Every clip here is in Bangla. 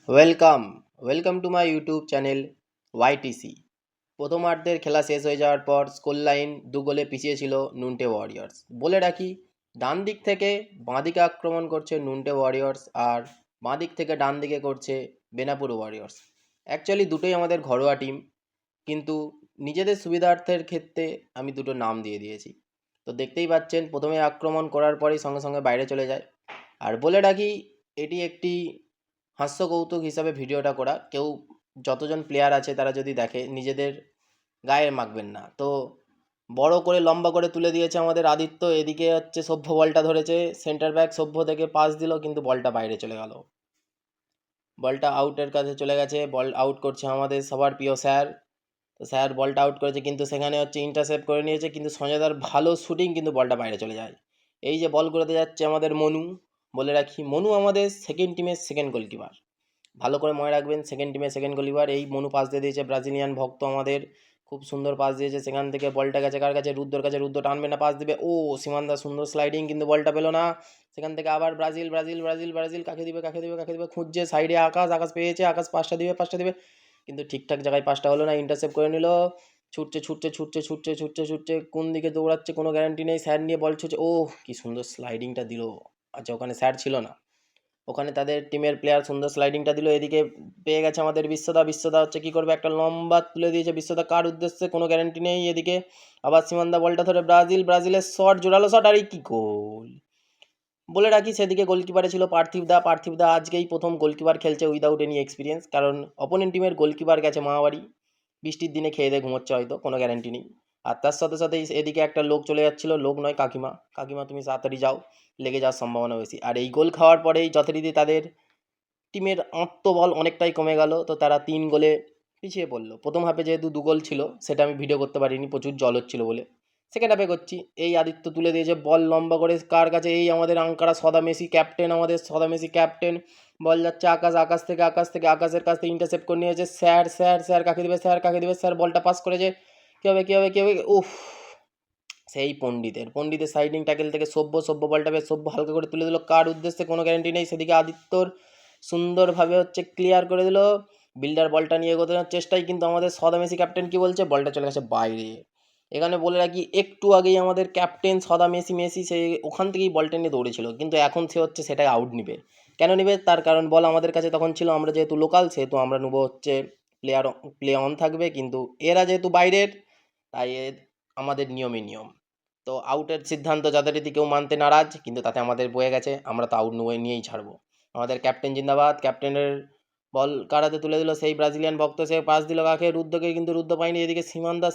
Welcome welcome to my YouTube channel YTC. প্রথমার্ধের খেলা শেষ হয়ে যাওয়ার পর স্কোর লাইন 2 গোলে পিছিয়ে ছিল নুনটে ওয়ারিয়র্স। বলে রাখি, ডান দিক থেকে বাঁ দিকে আক্রমণ করছে নুনটে ওয়ারিয়র্স, আর বাঁ দিক থেকে ডান দিকে করছে বেনাপুর ওয়ারিয়র্স। অ্যাকচুয়ালি দুটোই আমাদের ঘরোয়া টিম, কিন্তু নিজেদের সুবিধার্থের ক্ষেত্রে আমি দুটো নাম দিয়ে দিয়েছি। তো দেখতেই পাচ্ছেন, প্রথমে আক্রমণ করার পরেই সঙ্গে সঙ্গে বাইরে চলে যায়। আর বলে রাখি, এটি একটি হাস্যকৌতুক হিসাবে ভিডিওটা করা। কেউ যতজন প্লেয়ার আছে তারা যদি দেখে, নিজেদের গায়ে মাখবেন না। তো বড় করে লম্বা করে তুলে দিয়েছে আমাদের আদিত্য, এদিকে হচ্ছে সভ্য বলটা ধরেছে, সেন্টার ব্যাক সভ্য থেকে পাস দিল, কিন্তু বলটা বাইরে চলে গেল। বলটা আউটের কাছে চলে গেছে, বল আউট করছে আমাদের সবার প্রিয় স্যার। তো স্যার বলটা আউট করেছে, কিন্তু সেখানে হচ্ছে ইন্টারসেপ্ট করে নিয়েছে, কিন্তু সঞ্জয়দার ভালো শুটিং, কিন্তু বলটা বাইরে চলে যায়। এই যে বল করতে যাচ্ছে আমাদের মনু, বলে রাখি মনু আমাদের সেকেন্ড টিমের সেকেন্ড গোলকিপার। ভালো করে মনে রাখবেন, সেকেন্ড টিমে সেকেন্ড গোলকিপার। এই মনু পাস দিয়ে দিয়েছে, ব্রাজিলিয়ান ভক্ত আমাদের, খুব সুন্দর পাস দিয়েছে। সেখান থেকে বলটা গেছে কার কাছে? রুদ্রর কাছে। রুদ্র টানবে না, পাস দিবে, ও সীমান্দা সুন্দর স্লাইডিং, কিন্তু বলটা পেলো না। সেখান থেকে আবার ব্রাজিল ব্রাজিল ব্রাজিল ব্রাজিল, কাকে দিবে কাকে দিবে কাকে দিবে খুঁজছে, সাইডে আকাশ, আকাশ পেয়েছে, আকাশ পাঁচটা দিবে পাঁচটা দিবে, কিন্তু ঠিকঠাক জায়গায় পাঁচটা হলো না, ইন্টারসেপ্ট করে নিল। ছুটছে ছুটছে ছুটছে ছুটছে ছুটছে ছুটছে, কোন দিকে দৌড়াচ্ছে কোনো গ্যারান্টি নেই। স্যার নিয়ে বল ছুটছে, ও কি সুন্দর স্লাইডিংটা দিল। আচ্ছা, ওখানে স্যার ছিল না, ওখানে তাদের টিমের প্লেয়ার সুন্দর স্লাইডিংটা দিল। এদিকে পেয়ে গেছে আমাদের বিশ্বদা। বিশ্বদা হচ্ছে কী করবে, একটা লম্বা তুলে দিয়েছে। বিশ্বদা কার উদ্দেশ্যে কোনো গ্যারান্টি নেই। এদিকে আবার সীমান্দা বলটা ধরে ব্রাজিল, ব্রাজিলের শট, জোরালো শট, আর এই কী গোল! বলে রাখি, সেদিকে গোলকিপারে ছিল পার্থিব দা। পার্থিব দা আজকেই প্রথম গোলকিপার খেলছে উইদাউট এনি এক্সপিরিয়েন্স, কারণ অপোনেন্ট টিমের গোলকিপার গেছে মামাবাড়ি, বৃষ্টির দিনে খেয়ে দিয়ে ঘুমোচ্ছে হয়তো, কোনো গ্যারান্টি নেই। আর তার সাথে সাথে এদিকে একটা লোক চলে যাচ্ছিল, লোক নয় কাকিমা। কাকিমা তুমি তাড়াতাড়ি যাও, লেগে যাওয়ার সম্ভাবনা বেশি। আর এই গোল খাওয়ার পরেই যথারীতি তাদের টিমের আত্মবল অনেকটাই কমে গেল, তো তারা 3 গোলে পিছিয়ে পড়লো। প্রথম হাফে যেহেতু 2 গোল ছিল, সেটা আমি ভিডিও করতে পারিনি, প্রচুর জল হচ্ছিল বলে। সেকেন্ড হাফে করছি। এই আদিত্য তুলে দিয়েছে বল লম্বা করে কার কাছে? এই আমাদের আঙ্কারা সদা মেসি ক্যাপ্টেন, আমাদের সদা মেসি ক্যাপ্টেন। বল যাচ্ছে আকাশ, আকাশ থেকে আকাশের কাছ থেকে ইন্টারসেপ্ট করে নিয়েছে। স্যার স্যার স্যার কাকে দিবে, স্যার কাকে দিবে? স্যার বলটা পাস করেছে, কী হবে কী হবে কী হবে? উফ, সেই পণ্ডিতের সাইডিং ট্যাকেল থেকে সভ্য বলটা বেশ, সভ্য হালকা করে তুলে দিল, কার উদ্দেশ্যে কোনো গ্যারান্টি নেই। সেদিকে আদিত্যর সুন্দরভাবে হচ্ছে ক্লিয়ার করে দিল। বিল্ডার বলটা নিয়ে এগোতে চেষ্টায়, কিন্তু আমাদের সদা মেসি ক্যাপ্টেন কি বলছে, বলটা চলে গেছে বাইরে। এখানে বলে রাখি, একটু আগেই আমাদের ক্যাপ্টেন সদা মেসি মেসি সে ওখান থেকেই বলটা নিয়ে দৌড়েছিল, কিন্তু এখন সে হচ্ছে সেটাই আউট নিবে। কেন নিবে? তার কারণ বল আমাদের কাছে তখন ছিল, আমরা যেহেতু লোকাল সেহেতু আমরা নেবো হচ্ছে প্লে অন থাকবে, কিন্তু এরা যেহেতু বাইরের, তাই আমাদের নিয়মই নিয়ম। তো আউটের সিদ্ধান্ত যথারীতি কেউ মানতে নারাজ, কিন্তু তাতে আমাদের বয়ে গেছে, আমরা তো আউট নিয়েই ছাড়বো। আমাদের ক্যাপ্টেন জিন্দাবাদ। ক্যাপ্টেনের বল কারাতে তুলে দিল সেই ব্রাজিলিয়ান ভক্ত, সে পাস দিল কাকে? রুদ্রকে, কিন্তু রুদ্র পায়নি। এদিকে সীমান্দা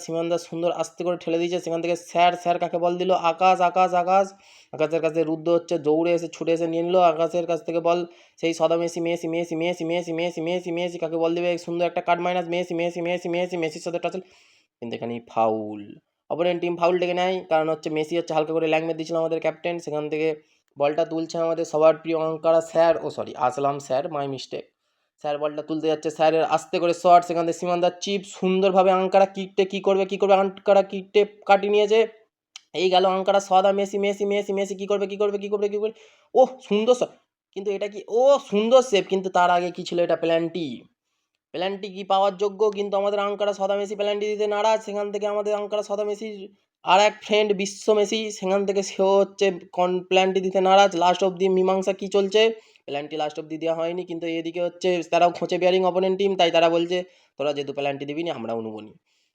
সুন্দর আস্তে করে ঠেলে দিয়েছে, সেখান থেকে স্যার স্যার কাকে বল দিল? আকাশ আকাশ আকাশ। আকাশের কাছে রুদ্র হচ্ছে দৌড়ে এসে ছুটে এসে নিয়ে নিল আকাশের কাছ থেকে বল। সেই সদা Messi Messi Messi Messi Messi Messi Messi Messi কাকে বল দিবে? সুন্দর একটা cut minus, Messi Messi Messi Messi মেসির সাথে টাচল, কিন্তু এখানেই ফাউল। অপোনেন্ট টিম ফাউল ডেকে নেয়, কারণ হচ্ছে মেসি হচ্ছে হালকা করে ল্যাং মেরে দিয়েছিল আমাদের ক্যাপ্টেন। সেখান থেকে বলটা তুলছে আমাদের সবার প্রিয় Ankara sir, oh sorry Aslam sir, my mistake. Sir বলটা তুলতে যাচ্ছে, স্যারের আস্তে করে শট, সেখান থেকে সীমান্দার চিপ সুন্দরভাবে আঙ্কারা কিকটে কী করবে আঙ্কারা কিকটে কাটিয়ে নিয়েছে। এই গেল আঙ্কারা সদা মেসি মেসি মেসি মেসি কী করবে ও সুন্দর শট, কিন্তু এটা কি, ও সুন্দর সেভ, কিন্তু তার আগে কি ছিল? এটা প্ল্যান্টি কি পাওয়ার যোগ্য, কিন্তু আমাদের আঙ্কারা সদা মেসি প্ল্যান্টি দিতে নারাজ। সেখান থেকে আমাদের আঙ্কারা সদা মেসির আর এক ফ্রেন্ড বিশ্ব মেসি, সেখান থেকে সেও হচ্ছে প্ল্যান্টি দিতে নারাজ। লাস্ট অব্দি মীমাংসা কি চলছে, প্ল্যান্টি লাস্ট অব্দি দেওয়া হয়নি, কিন্তু এদিকে হচ্ছে তারাও খোঁচে বিয়ারিং অপোনেন্ট টিম, তাই তারা বলছে তোরা যেহেতু প্ল্যান্টি দিবি না, আমরাও নেবো নি।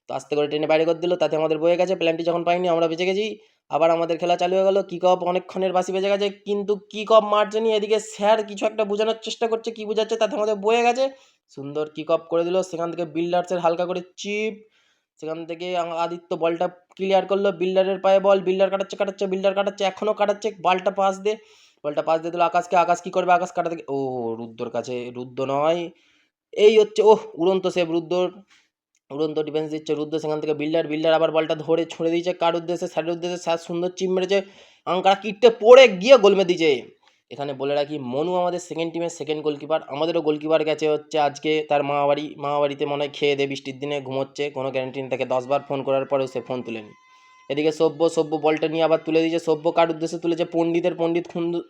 তো আস্তে করে ট্রেনে বাইরে করে দিল, তাতে আমাদের বয়ে গেছে। প্ল্যান্টি যখন পাইনি, আমরা বেঁচে গেছি। আবার আমাদের খেলা চালু হয়ে গেল। কিক অফ অনেকক্ষণের বাসি বেজে গেছে, কিন্তু কিক অফ মারছে নি। এদিকে স্যার কিছু একটা বোঝানোর চেষ্টা করছে, কি বোঝাচ্ছে, তাতে আমাদের বয়ে গেছে। সুন্দর কিক অফ করে দিল। সেখান থেকে বিল্ডার্সের হালকা করে চিপ, সেখান থেকে আদিত্য বলটা ক্লিয়ার করলো, বিল্ডারের পায়ে বল, বিল্ডার কাটাচ্ছে বিল্ডার কাটাচ্ছে, এখনও কাটাচ্ছে, বলটা পাস দিয়ে দিল আকাশকে। আকাশ কি করবে? আকাশ কাটা থেকে, ও রুদ্রর কাছে, রুদ্র নয়, এই হচ্ছে উড়ন্ত সেভ রুদ্রর, উড়ন্ত ডিফেন্স দিচ্ছে রুদ্র। সেখান থেকে বিল্ডার আবার বলটা ধরে ছুঁড়ে দিয়েছে কার উদ্দেশ্যে? স্যারের উদ্দেশ্যে। স্যার সুন্দর চিপ মেরেছে, আঙ্কারা কিটতে পড়ে গিয়ে গোল মেরে দিয়েছে। এখানে বলে রাখি, মনু আমাদের সেকেন্ড টিমের সেকেন্ড গোলকিপার। আমাদেরও গোলকিপার গেছে হচ্ছে আজকে তার মামাবাড়িতে মনে হয় খেয়ে দিয়ে বৃষ্টির দিনে ঘুমোচ্ছে, কোনো গ্যারান্টি নেই। তাকে 10 বার ফোন করার পরেও সে ফোন তুলেনি। এদিকে সভ্য বলটা নিয়ে আবার তুলে দিয়েছে। সভ্য কার উদ্দেশ্যে তুলেছে? পণ্ডিত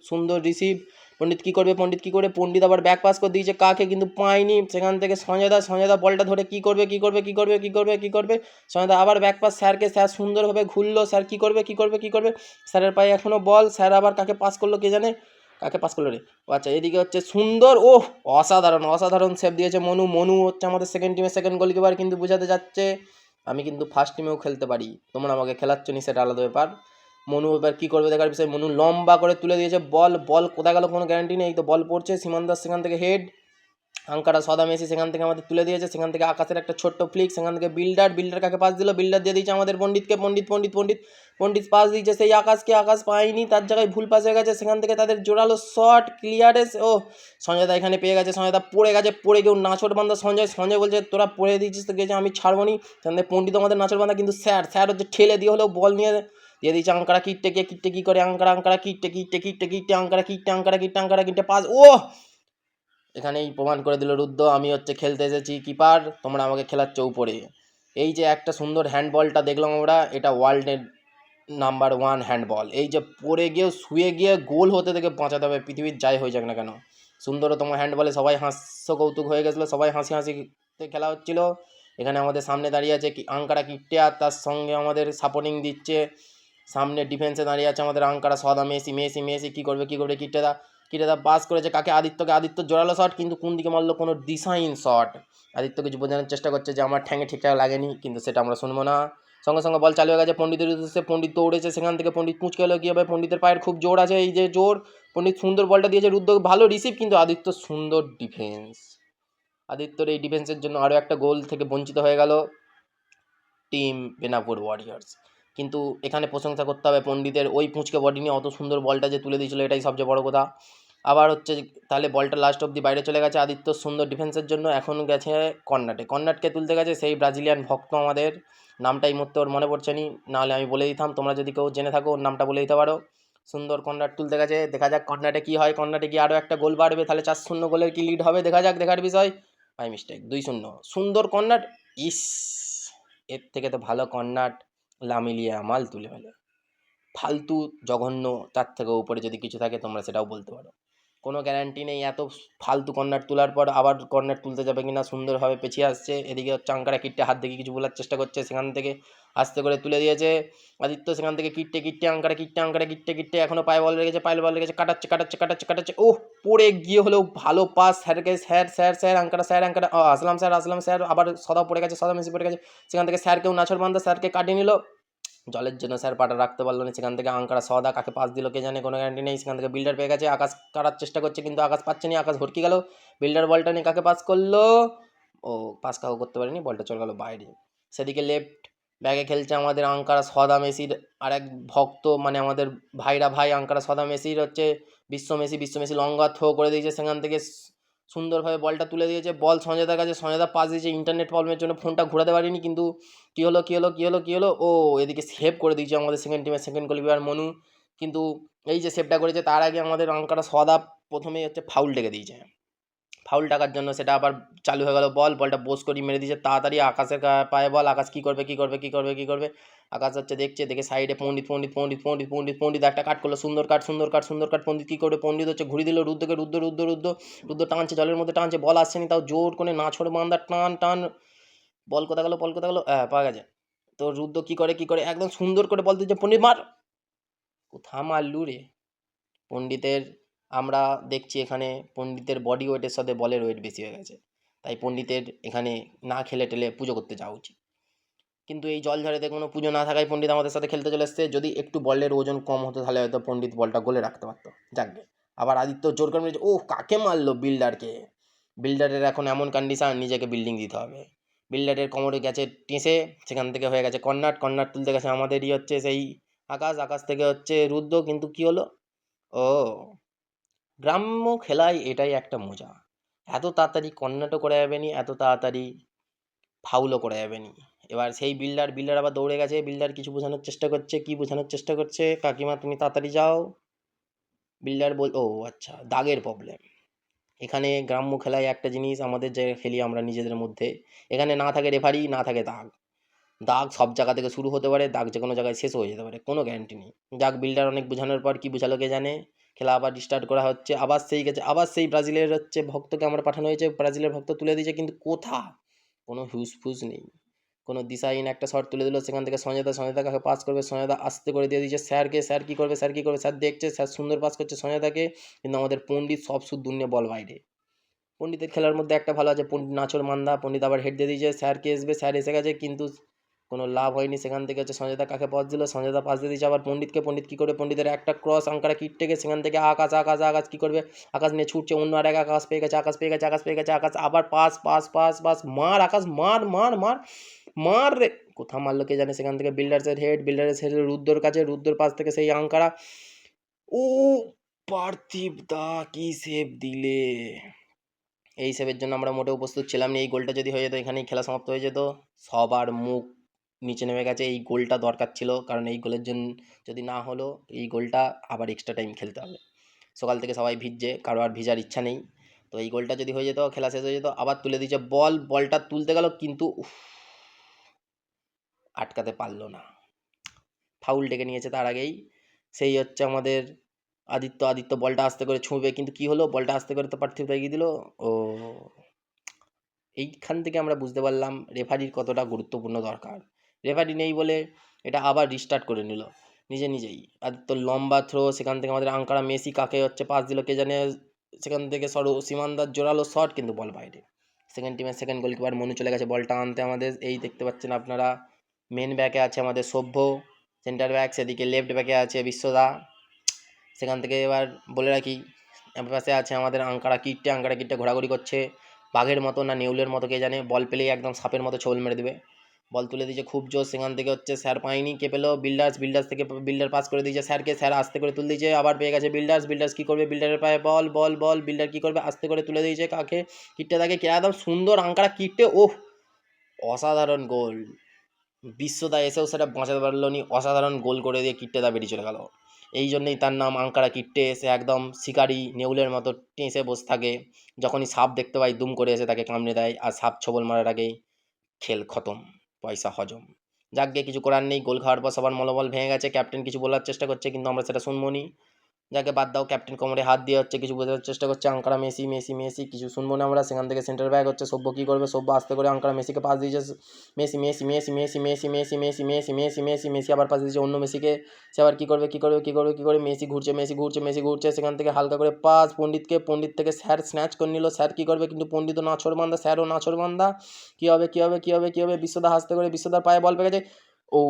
সুন্দর রিসিভ, পণ্ডিত কী করবে, পণ্ডিত কী করে, পণ্ডিত আবার ব্যাক পাস করে দিয়েছে কাকে, কিন্তু পায়নি। সেখান থেকে সঞ্জয়দা বলটা ধরে কী করবে, কী করবে, কী করবে, কী করবে, কী করবে, সঞ্জয়দা আবার ব্যাক পাস স্যারকে, স্যার সুন্দরভাবে ঘুরলো, স্যার কী করবে, কী করবে, কী করবে, স্যারের পায়ে এখনও বল, স্যার আবার কাকে পাস করলো কে জানে, কাকে পাস করলো রে, আচ্ছা এদিকে হচ্ছে সুন্দর, ওহ অসাধারণ অসাধারণ সেভ দিয়েছে মনু হচ্ছে আমাদের সেকেন্ড টিমের সেকেন্ড গোলকিপার, কিন্তু বোঝাতে যাচ্ছে আমি কিন্তু ফার্স্ট টিমেও খেলতে পারি, তোমরা আমাকে খেলাচ্ছ নি সেটা আলাদা ব্যাপার। মনু এবার কী করবে দেখার বিষয়, মনু লম্বা করে তুলে দিয়েছে বল কোথায় গেল কোনো গ্যারান্টি নেই, তো বল পড়ছে, সীমান দাস সেখান থেকে হেড, আঙ্কারা সদা মেসি সেখান থেকে আমাদের তুলে দিয়েছে, সেখান থেকে আকাশের একটা ছোট্ট ফ্লিক, সেখান থেকে বিল্ডার কাকে পাস দিল, বিল্ডার দিয়ে দিয়েছে আমাদের পণ্ডিতকে, পণ্ডিত পাস দিয়েছে সেই আকাশকে, আকাশ পায়নি, তার জায়গায় ভুল পাস হয়ে গেছে, সেখান থেকে তাদের জোরালো শট ক্লিয়ারেন্স, ও সঞ্জয়দা এখানে পেয়ে গেছে, সঞ্জয়দা পড়ে গেছে, পড়ে কেউ নাচর বান্ধা সঞ্জয় বলছে তোরা পড়ে দিয়েছিস তো গেছে আমি ছাড়বো নি, সেখান থেকে পণ্ডিত আমাদের নাচর বান্ধা, কিন্তু স্যার হচ্ছে ঠেলে দিয়ে হলেও বল নিয়ে দিয়ে দিয়েছে আঙ্কারা কিটে কী করে, আঙ্কারা কিটে আঙ্কারা কিটে পাস, ও এখানেই প্রমাণ করে দিল রুদ্র আমি হচ্ছে খেলতে এসেছি কিপার, তোমরা আমাকে খেলাচ্ছ উপরে। এই যে একটা সুন্দর হ্যান্ডবলটা দেখলাম আমরা, এটা ওয়ার্ল্ডের নাম্বার 1 হ্যান্ডবল, এই যে পড়ে গিয়ে শুয়ে গিয়ে গোল হতে থেকে বাঁচাতে হবে পৃথিবীর যাই হয়ে যাক না কেন। সুন্দরতম হ্যান্ডবলে সবাই কৌতুক হয়ে গেছিলো, সবাই হাসিতে খেলা হচ্ছিল। এখানে আমাদের সামনে দাঁড়িয়ে আছে আঙ্কারা কিটে, আর তার সঙ্গে আমাদের সাপোর্টিং দিচ্ছে সামনে ডিফেন্সে দাঁড়িয়ে আছে আমাদের আঙ্কারা সদা মেসি কী করবে কিটেদা পাস করেছে কাকে, আদিত্য জোরালো শট, কিন্তু কোন দিকে মারলো কোনো দিশাহীন শট। আদিত্য কিছু বোঝানোর চেষ্টা করছে যে আমার ঠ্যাঙে ঠিকঠাক লাগেনি, কিন্তু সেটা আমরা শুনবো না। সঙ্গে বল চালু হয়ে গেছে পণ্ডিতের উদ্দেশ্যে, পণ্ডিত দৌড়েছে, সেখান থেকে পণ্ডিত পুঁচকে হলো কী হবে, পণ্ডিতের পায়ের খুব জোর আছে, এই যে জোর, পণ্ডিত সুন্দর বলটা দিয়েছে, রুদ্র ভালো রিসিভ, কিন্তু আদিত্য সুন্দর ডিফেন্স, আদিত্যর এই ডিফেন্সের জন্য আরও একটা গোল থেকে বঞ্চিত হয়ে গেল টিম বেনাপুর ওয়ারিয়ার্স। কিন্তু এখানে প্রশংসা করতে হবে পণ্ডিতের ওই পুঁচকে বডি নিয়ে অত সুন্দর বলটা যে তুলে দিয়েছিল, এটাই সবচেয়ে বড় কথা। আবার হচ্ছে তাহলে বলটা লাস্ট অব্দি বাইরে চলে গেছে আদিত্য সুন্দর ডিফেন্সের জন্য, এখন গেছে কর্নাটকে তুলতে গেছে সেই ব্রাজিলিয়ান ভক্ত আমাদের, নামটা এই মুহূর্তে ওর মনে পড়ছে নি, নাহলে আমি বলে দিতাম, তোমরা যদি কেউ জেনে থাকো ওর নামটা বলে দিতে পারো। সুন্দর কর্নার তুলতে গেছে, দেখা যাক কর্নাটে কী হয়, কর্নাটে গিয়ে আরও একটা গোল বাড়বে, তাহলে 4-0 গোলের কি লিড হবে, দেখা যাক, দেখার বিষয়। বাই মিস্টেক 2-0, সুন্দর কর্নার, ইস এর থেকে তো ভালো কর্নার লামিলিয়ে আমাল তুলে ফেলে, ফালতু জঘন্য, তার থেকে উপরে যদি কিছু থাকে তোমরা সেটাও বলতে পারো, কোনো গ্যারান্টি নেই এত ফালতু কর্নার তোলার পর আবার কর্নার তুলতে যাবে কিনা, সুন্দরভাবে পেছিয়ে আসছে, এদিকে হচ্ছে আঙ্কারা কিট্টে হাত দেখে কিছু বলার চেষ্টা করছে, সেখান থেকে আস্তে করে তুলে দিয়েছে আদিত্য, সেখান থেকে কিট্টে আঙ্কারা কিট্টে এখনও পায়ে বল রেখেছে কাটাচ্ছে, ও পড়ে গিয়ে হলেও ভালো পাস, স্যার আঙ্কারা আসলাম স্যার, আবার সদা পড়ে গেছে, সদা মেসি পড়ে গেছে, সেখান থেকে স্যার কেউ নাছর বান্ধা, স্যারকে কাটিয়ে নিল, জলের জন্য স্যার পাটা রাখতে পারলো না, সেখান থেকে আঙ্কারা সদা কাকে পাস দিল কে জানে, কোনো গ্যারান্টি নেই, সেখান থেকে বিল্ডার পেয়ে গেছে, আকাশ কাটার চেষ্টা করছে কিন্তু আকাশ পাচ্ছে না, আকাশ ভরকি গেল, বিল্ডার বলটা নিয়ে কাকে পাস করলো, ও পাস কাউ করতে পারেনি, বলটা চলে গেল বাইরে। সেদিকে লেফট ব্যাগে খেলছে আমাদের আঙ্কারা সদা মেসির আরেক ভক্ত, মানে আমাদের ভাই আঙ্কারা সদা মেসির হচ্ছে বিশ্ব মেসি লঙ্গা থ্রো করে দিয়েছে, সেখান থেকে সুন্দরভাবে বলটা তুলে দিয়েছে, বল সঞ্জয়দার কাছে, সঞ্জয়দা পাস দিয়েছে, ইন্টারনেট প্রবলেমের জন্য ফোনটা ঘোরাতে পারিনি, কিন্তু কী হলো, ও এদিকে সেভ করে দিয়েছে আমাদের সেকেন্ড টিমের সেকেন্ড গোলকিপার মনু, কিন্তু এই যে সেভটা করেছে তার আগে আমাদের আঙ্কারা সদা প্রথমেই হচ্ছে ফাউল ডেকে দিয়েছে, ফাউল টাকার জন্য সেটা আবার চালু হয়ে গেল, বলটা বোস করি মেরে দিয়েছে তাড়াতাড়ি, আকাশের পায়ে বল, আকাশ কী করবে, আকাশ হচ্ছে দেখে সাইডে পণ্ডিত একটা কাট করলো, সুন্দর কাট, পণ্ডিত কী করবে, পণ্ডিত হচ্ছে ঘুরে দিল রুদ্রকে, রুদ্র টানছে, জলের মধ্যে টানছে, বল আসছে না, তাও জোর করে নাছড় বান্ধা টান, বল কোথায় গেল, পাওয়া গেছে, তো রুদ্র কী করে একদম সুন্দর করে বল দিচ্ছে, পণ্ডিত মার, কোথা মারলু রে, পণ্ডিতের আমরা দেখছি এখানে পণ্ডিতের বডি ওয়েটের সাথে বলের ওয়েট বেশি হয়ে গেছে, তাই পণ্ডিতের এখানে না খেলে টেলে পুজো করতে যাওয়া উচিত, কিন্তু এই জলঝড়েতে কোনো পুজো না থাকায় পণ্ডিত আমাদের সাথে খেলতে চলে এসছে, যদি একটু বলের ওজন কম হতো তাহলে হয়তো পণ্ডিত বলটা গোলে রাখতে পারতো, যাকবে। আবার আদিত্য জোর করে মেরেছে, ও কাকে মারলো, বিল্ডারের এখন এমন কন্ডিশন নিজেকে বিল্ডিং দিতে হবে, বিল্ডারের কোমরে গেছে টেঁসে, সেখান থেকে হয়ে গেছে কর্নার তুলতে গেছে আমাদেরই হচ্ছে সেই আকাশ থেকে হচ্ছে রুদ্র, কিন্তু কি হলো, ও গ্রাম্য খেলায় এটাই একটা মজা, এত তাড়াতাড়ি কর্নারও করা যাবে নি, এত তাড়াতাড়ি ফাউলও করা যাবে নি, এবার সেই বিল্ডার আবার দৌড়ে গেছে, বিল্ডার কিছু বোঝানোর চেষ্টা করছে, কি বোঝানোর চেষ্টা করছে, কাকিমা তুমি তাড়াতাড়ি যাও, বিল্ডার ও আচ্ছা দাগের প্রবলেম, এখানে গ্রাম্য খেলায় একটা জিনিস আমাদের যে খেলি আমরা নিজেদের মধ্যে, এখানে না থাকে রেফারি, না থাকে দাগ সব জায়গা থেকে শুরু হতে পারে, দাগ যে কোনো জায়গায় শেষ হয়ে যেতে পারে, কোনো গ্যারান্টি নেই, যাক বিল্ডার অনেক বোঝানোর পর কি বোঝালো কে জানে, খেলা আবার রিস্টার্ট করা হচ্ছে, আবার সেই গেছে, আবার সেই ব্রাজিলের হচ্ছে ভক্তকে আমরা পাঠানো হয়েছে, ব্রাজিলের ভক্ত তুলে দিয়েছে, কিন্তু কোথা কোনো হুসফুস নেই, কোনো দিশাহীন একটা শট তুলে দিল, সেখান থেকে সঞ্জয়দা কাকে পাস করবে, সঞ্জয়দা আস্তে করে দিয়ে দিচ্ছে স্যারকে, স্যার কী করবে, স্যার দেখছে, স্যার সুন্দর পাস করছে সঞ্জয়দাকে, কিন্তু আমাদের পণ্ডিত সব শুদ্ধ বল বাইরে। পণ্ডিতের খেলার মধ্যে একটা ভালো আছে, পণ্ডিত নাচর মান্দা, পণ্ডিত আবার হেড দিয়ে দিয়েছে, স্যারকে আসবে, স্যার এসে গেছে, কিন্তু কোনো লাভ হয়নি। সেখান থেকে হচ্ছে সঞ্জয়দা কাকে পাস দিল, সঞ্জয়দা পাস দিয়ে দিয়েছে আবার পণ্ডিতকে, পণ্ডিত কী করবে, পণ্ডিতের একটা ক্রস আঙ্কারা কিট থেকে, সেখান থেকে আকাশ কী করবে, আকাশ নিয়ে ছুটছে, অন্য আর এক আকাশ পেয়ে গেছে, আকাশ আবার পাস মার আকাশ, মার রে, কোথা মারলো কে জানে, সেখান থেকে বিল্ডার্সের হেড রুদ্রর কাছে, রুদ্রর পাশ থেকে সেই আঙ্কারা, ও পার্থিব দা কি সেভ দিলে, এই সেভের জন্য আমরা মোটেও প্রস্তুত ছিলাম না। এই গোলটা যদি হয়ে যেত এখানেই খেলা সমাপ্ত হয়ে যেত, সবার মুখ নিচে নেমে গেছে। এই গোলটা দরকার ছিল, কারণ এই গোলের জন্য যদি না হলো, এই গোলটা আবার এক্সট্রা টাইম খেলতে হবে। সকাল থেকে সবাই ভিজছে, কারো আর ভিজার ইচ্ছা নেই, তো এই গোলটা যদি হয়ে যেত খেলা শেষ হয়ে যেত। আবার তুলে দিয়েছে বলটা তুলতে গেল, কিন্তু আটকাতে পারলো না, ফাউল ডেকে নিয়েছে তার আগেই। সেই হচ্ছে আমাদের আদিত্য বলটা আস্তে করে ছুঁবে, কিন্তু কি হলো, বলটা আস্তে করে তো পার্থিব এগিয়ে দিল। ও, এইখান থেকে আমরা বুঝতে পারলাম রেফারির কতটা গুরুত্বপূর্ণ দরকার। রেফারি নেই বলে এটা আবার রিস্টার্ট করে নিল নিজেই। আদিত্য লম্বা থ্রো, সেখান থেকে আমাদের আঙ্কারা মেসি কাকে হচ্ছে পাস দিল কে জানে, সেখান থেকে সীমানদার জোরালো শট, কিন্তু বল বাইরে। সেকেন্ড টিমের সেকেন্ড গোলকিপার মনু চলে গেছে বলটা আনতে আমাদের। এই দেখতে পাচ্ছেন আপনারা, মেন ব্যাকে আছে আমাদের সভ্য, সেন্টার ব্যাক, সেদিকে লেফট ব্যাকে আছে বিশ্বদা। সেখান থেকে এবার বলে রাখি, পাশে আছে আমাদের আঙ্কারা কিট্টে ঘোরাঘুরি করছে বাঘের মতো না নেউলের মতো কে জানে, বল পেলেই একদম সাপের মতো ছোল মেরে দেবে। বল তুলে দিয়েছে খুব জোর, সেখান থেকে হচ্ছে স্যার পায়নি, কে পেলো, বিল্ডার্স থেকে বিল্ডার পাস করে দিয়েছে স্যারকে, স্যার আস্তে করে তুলে দিয়েছে, আবার পেয়ে গেছে বিল্ডার্স কী করবে, বিল্ডারের পায়ে বল বিল্ডার কী করবে, আস্তে করে তুলে দিয়েছে কাকে, কিট্টে তাকে, কে একদম সুন্দর আঙ্কারা কিট্টে, ওহ অসাধারণ গোল। বিশ্বদা এসেও সেটা বাঁচাতে পারলো নি, অসাধারণ গোল করে দিয়ে কিট্টেদা বেরিয়ে চলে গেল। এই জন্যই তার নাম আঙ্কারা কিট্টে। এসে একদম শিকারি নেউলের মতো টেঁসে বসে থাকে, যখনই সাপ দেখতে পায় দুম করে এসে তাকে কামড়ে দেয়, আর সাপ ছবল মারার আগেই খেল খতম, পয়সা হজম। যাক গে, কিছু করার নেই, গোল খাওয়ার পর সবার মনোবল ভেঙে গেছে, ক্যাপ্টেন কিছু বলার চেষ্টা করছে, কিন্তু আমরা সেটা শুনবো নি। যাকে বাদ দাও, ক্যাপ্টেন কোমরে হাত দিয়ে হচ্ছে কিছু বোঝার চেষ্টা করছে, আঙ্কারা মেসি কিছু শুনবো না আমরা। সেখান থেকে সেন্টার ব্যাক হচ্ছে সভ্য, কী করবে, সভ্য আস্তে করে আঙ্কারা মেসিকে পাস দিয়েছে, মেসি আবার পাস দিয়েছে অন্য মেসিকে, সে আবার কী করবে, মেসি ঘুরছে, সেখান থেকে হালকা করে পাস পণ্ডিত থেকে স্যার স্ন্যাচ করে নিল, স্যার কী করবে, কিন্তু পণ্ডিতও নাছরবান্দা, স্যারও নাছরবান্দা, কী হবে, বিশ্বদা হাসতে করে বিশ্বদার পায়ে বল পেয়ে গেছে, ও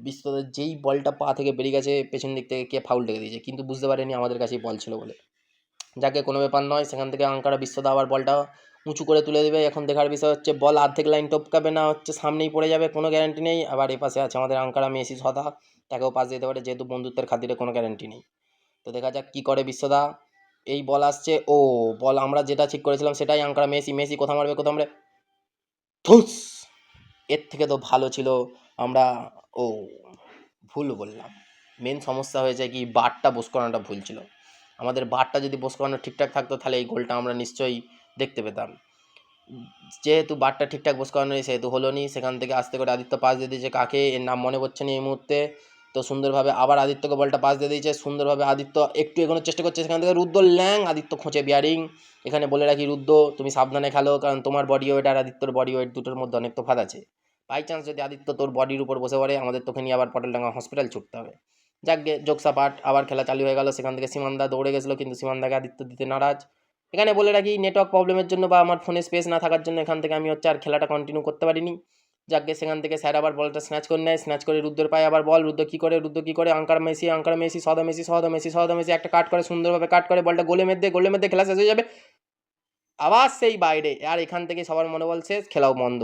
বিশ্বদের যেই বলটা পা থেকে বেরিয়ে গেছে, পেছন দিক থেকে কে ফাউল ডেকে দিয়েছে, কিন্তু বুঝতে পারেনি আমাদের কাছেই বল ছিল বলে। যাকে কোনো ব্যাপার নয়, সেখান থেকে আঙ্কারা বিশ্বদা আবার বলটা উঁচু করে তুলে দেবে। এখন দেখার বিষয় হচ্ছে বল অর্ধেক লাইন টপকাবে না হচ্ছে সামনেই পড়ে যাবে, কোনো গ্যারান্টি নেই। আবার এ পাশে আছে আমাদের আঙ্কারা মেসি সদা, তাকেও পাস দিতে পারে, যেহেতু বন্ধুত্বের খাতিরে কোনো গ্যারান্টি নেই। তো দেখা যাক কী করে বিশ্বদা। এই বল আসছে, ও বল আমরা যেটা ঠিক করেছিলাম সেটাই, আঙ্কারা মেসি কোথা মারবে, ধুস, এর থেকে তো ভালো ছিল আমরা, ও ভুল বললাম। মেন সমস্যা হয়েছে কি, বারটা বোস করানোটা ভুল ছিল আমাদের। বারটা যদি বোস করানো ঠিকঠাক থাকতো, তাহলে এই গোলটা আমরা নিশ্চয়ই দেখতে পেতাম। যেহেতু বারটা ঠিকঠাক বোস করানো নেই, সেহেতু হলো নি। সেখান থেকে আস্তে করে আদিত্য পাস দিয়ে দিয়েছে কাকে, এর নাম মনে পড়ছে না এই মুহূর্তে, তো সুন্দরভাবে আবার আদিত্যকে বলটা পাস দিয়ে দিয়েছে সুন্দরভাবে। আদিত্য একটু এগোনোর চেষ্টা করছে, সেখান থেকে রুদ্র ল্যাং, আদিত্য খোঁচে বিয়ারিং। এখানে বলে রাখি রুদ্র, তুমি সাবধানে খেলো, কারণ তোমার বডি ওয়েট আর আদিত্যর বডি ওয়েট দুটোর মধ্যে অনেক তফাৎ আছে। বাই চান্স যদি আদিত্য তোর বডির উপর বসে পড়ে, আমাদের তোকে নিয়ে আবার পটেলডাঙ্গা হসপিটাল ছুটতে হবে। যাকগে, জোকসা পাট, আবার খেলা চালু হয়ে গেল। সেখান থেকে সীমানদা দৌড়ে গেছিলো, কিন্তু সীমানদাকে আদিত্য দিতে নারাজ। এখানে বলে রাখি, নেটওয়ার্ক প্রবলেমের জন্য বা আমার ফোনে স্পেস না থাকার জন্য এখান থেকে আমি হচ্ছে আর খেলাটা কন্টিনিউ করতে পারিনি। যাকগে, সেখান থেকে স্যার আবার বলটা স্ন্যাচ করে নেয়, স্ন্যাচ করে রুদ্রের পায়ে আবার বল, রুদ্র কী করে, আঙ্কারা মেসি সদা মেসি একটা কাট করে, সুন্দরভাবে কাট করে বলটা গোলে মধ্যে খেলা শেষ হয়ে যাবে। আবার সেই বাইরে, আর এখান থেকে সবার মনোবল শেষ, খেলাও বন্ধ।